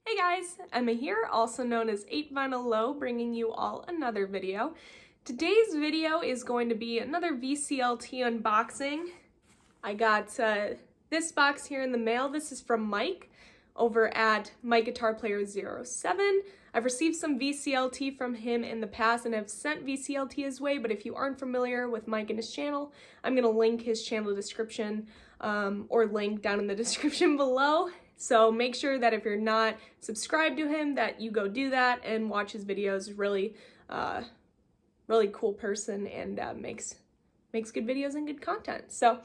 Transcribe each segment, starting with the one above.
Hey guys, Emma here, also known as 8vinyllow, bringing you all another video. Today's video is going to be another VCLT unboxing. I got this box here in the mail. This is from Mike over at MikeGuitarPlayer07. I've received some VCLT from him in the past and have sent VCLT his way, but if you aren't familiar with Mike and his channel, I'm going to link his channel description or link down in the description below. So make sure that if you're not subscribed to him, that you go do that and watch his videos. Really cool person and makes good videos and good content. So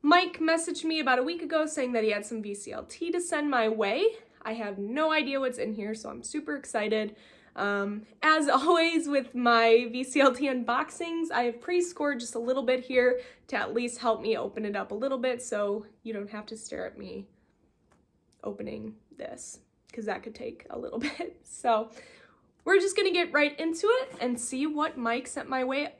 Mike messaged me about a week ago saying that he had some VCLT to send my way. I have no idea what's in here, so I'm super excited. As always with my VCLT unboxings, I have pre-scored just a little bit here to at least help me open it up a little bit so you don't have to stare at me opening this, because that could take a little bit. So we're just gonna get right into it and see what Mike sent my way.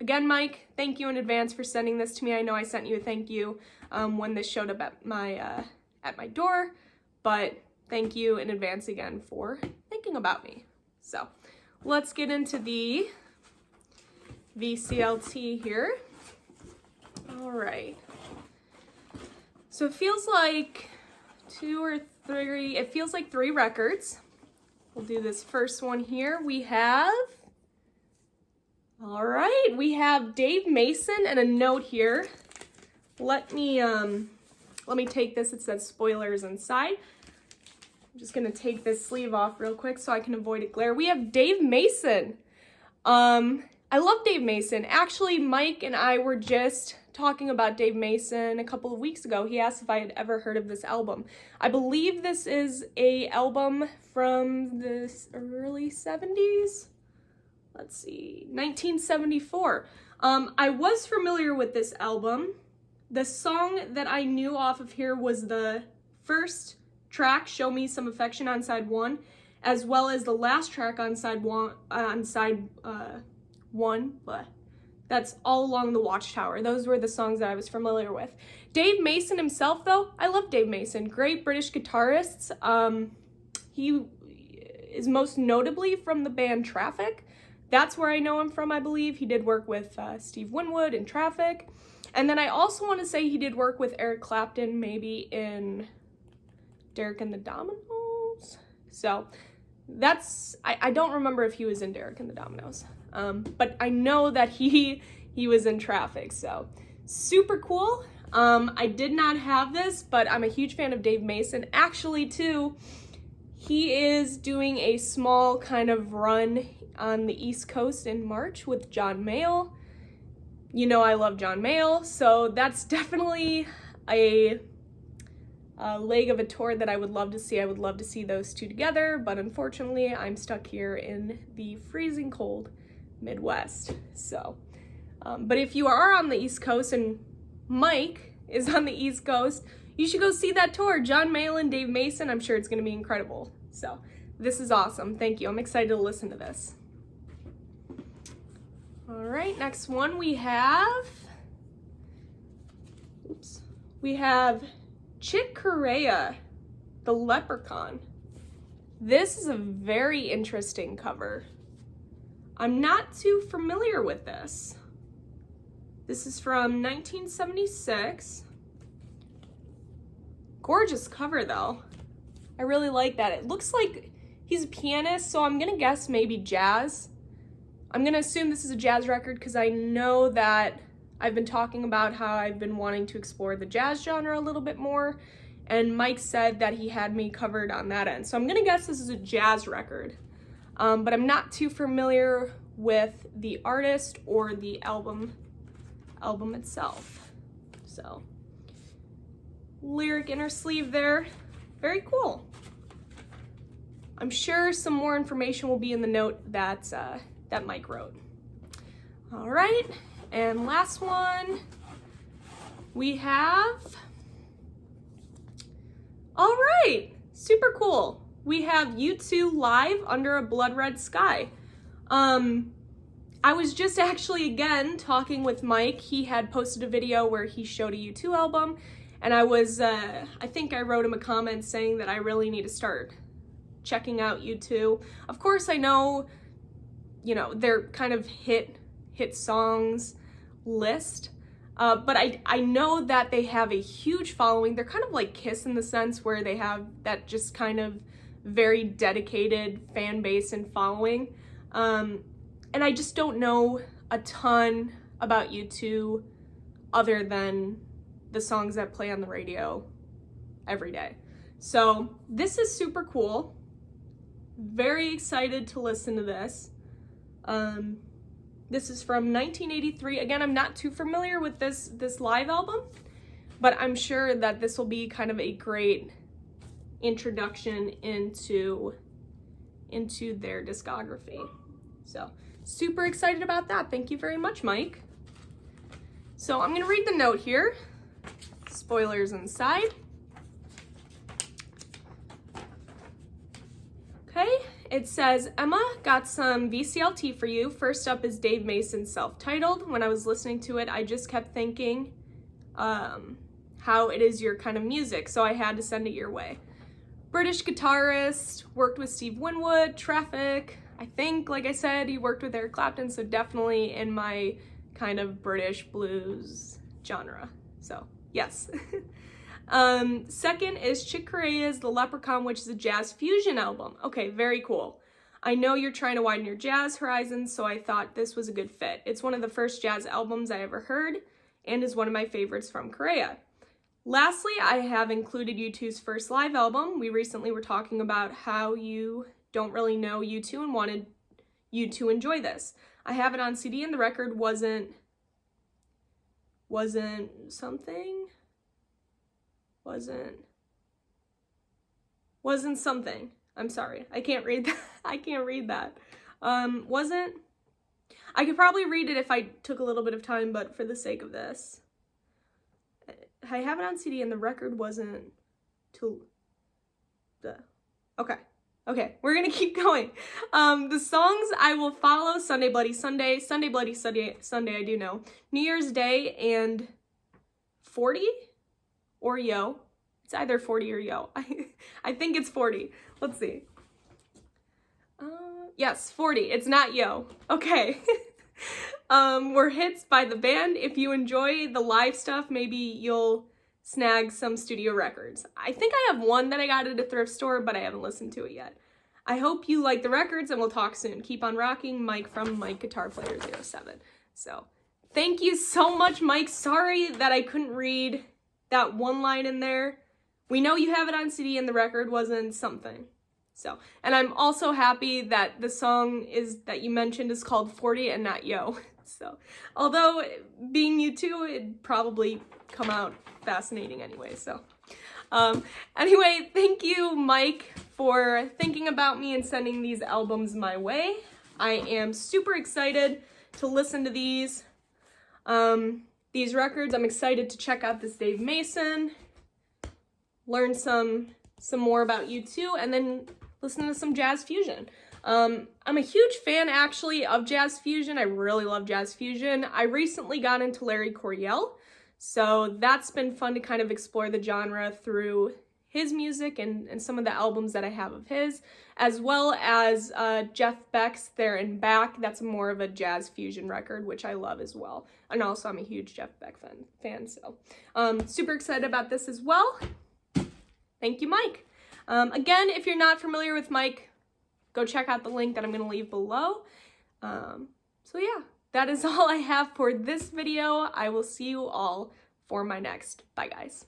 Again, Mike, thank you in advance for sending this to me. I know I sent you a thank you when this showed up at my door, but thank you in advance again for thinking about me. So let's get into the VCLT here. All right. So it feels like it feels like 3 records. We'll do this first one here. We have Dave Mason and a note here. Let me take this. It says spoilers inside. I'm just gonna take this sleeve off real quick so I can avoid a glare. We have Dave Mason. I love Dave Mason. Actually, Mike and I were just talking about Dave Mason a couple of weeks ago. He asked if I had ever heard of this album. I believe this is a album from the early 70s. Let's see, 1974. I was familiar with this album. The song that I knew off of here was the first track, Show Me Some Affection, on side 1, as well as the last track on side 1, but that's All Along the Watchtower. Those were the songs that I was familiar with. Dave Mason himself, though, I love Dave Mason. Great British guitarist. He is most notably from the band Traffic. That's where I know him from, I believe. He did work with Steve Winwood in Traffic. And then I also want to say he did work with Eric Clapton, maybe in Derek and the Dominoes. So that's, I don't remember if he was in Derek and the Dominoes. But I know that he was in Traffic, so super cool. I did not have this, but I'm a huge fan of Dave Mason. Actually, too, he is doing a small kind of run on the East Coast in March with John Mayall. You know I love John Mayall, so that's definitely a leg of a tour that I would love to see. I would love to see those two together, but unfortunately, I'm stuck here in the freezing cold Midwest. So, but if you are on the East Coast and Mike is on the East Coast, you should go see that tour. John Mayall and Dave Mason, I'm sure it's going to be incredible. So this is awesome. Thank you. I'm excited to listen to this. All right, next one we have Chick Corea, the Leprechaun. This is a very interesting cover. I'm not too familiar with this. This is from 1976. Gorgeous cover though. I really like that. It looks like he's a pianist, so I'm gonna guess maybe jazz. I'm gonna assume this is a jazz record because I know that I've been talking about how I've been wanting to explore the jazz genre a little bit more, and Mike said that he had me covered on that end. So I'm gonna guess this is a jazz record, but I'm not too familiar with the artist or the album itself. So, lyric inner sleeve there, very cool. I'm sure some more information will be in the note that Mike wrote. All right, and last one, we have, all right, super cool. We have U2 live Under a Blood Red Sky. I was just actually, again, talking with Mike. He had posted a video where he showed a U2 album, And I think I wrote him a comment saying that I really need to start checking out U2. Of course, I know, you know, they're kind of hit songs list, but I know that they have a huge following. They're kind of like Kiss in the sense where they have that just kind of very dedicated fan base and following. And I just don't know a ton about U2 other than the songs that play on the radio every day. So this is super cool. Very excited to listen to this. This is from 1983. Again, I'm not too familiar with this live album, but I'm sure that this will be kind of a great introduction into their discography. So super excited about that. Thank you very much, Mike. So I'm gonna read the note here. Spoilers inside. Okay, it says, Emma, got some VCLT for you. First up is Dave Mason's Self-Titled. When I was listening to it, I just kept thinking how it is your kind of music, so I had to send it your way. British guitarist, worked with Steve Winwood, Traffic. I think, like I said, he worked with Eric Clapton, so definitely in my kind of British blues genre. So, yes. Second is Chick Corea's The Leprechaun, which is a jazz fusion album. Okay, very cool. I know you're trying to widen your jazz horizons, so I thought this was a good fit. It's one of the first jazz albums I ever heard and is one of my favorites from Corea. Lastly, I have included U2's first live album. We recently were talking about how you don't really know U2 and wanted you to enjoy this. I have it on CD and the record wasn't something. I'm sorry. I can't read that. I could probably read it if I took a little bit of time, but for the sake of this, I have it on CD and the record wasn't too, okay, we're gonna keep going. The songs I will follow: Sunday Bloody Sunday, Sunday Bloody Sunday, I do know, New Year's Day, and 40 or Yo. It's either 40 or Yo. I think it's 40. Let's see. Yes, 40. It's not Yo. Okay. Were hits by the band. If you enjoy the live stuff, maybe you'll snag some studio records. I think I have one that I got at a thrift store, but I haven't listened to it yet. I hope you like the records and we'll talk soon. Keep on rocking, Mike from MikeGuitarPlayer07. So thank you so much, Mike. Sorry that I couldn't read that one line in there. We know you have it on CD and the record wasn't something. So, and I'm also happy that the song that you mentioned is called 40 and not Yo. So, although being U2, it'd probably come out fascinating anyway. So, anyway, thank you, Mike, for thinking about me and sending these albums my way. I am super excited to listen to these records. I'm excited to check out this Dave Mason, learn some more about U2, and then listen to some jazz fusion. I'm a huge fan, actually, of jazz fusion. I really love jazz fusion. I recently got into Larry Coryell, so that's been fun to kind of explore the genre through his music and some of the albums that I have of his, as well as Jeff Beck's There and Back. That's more of a jazz fusion record, which I love as well. And also, I'm a huge Jeff Beck fan, so super excited about this as well. Thank you, Mike. Again, if you're not familiar with Mike, go check out the link that I'm going to leave below. So yeah, that is all I have for this video. I will see you all for my next. Bye, guys.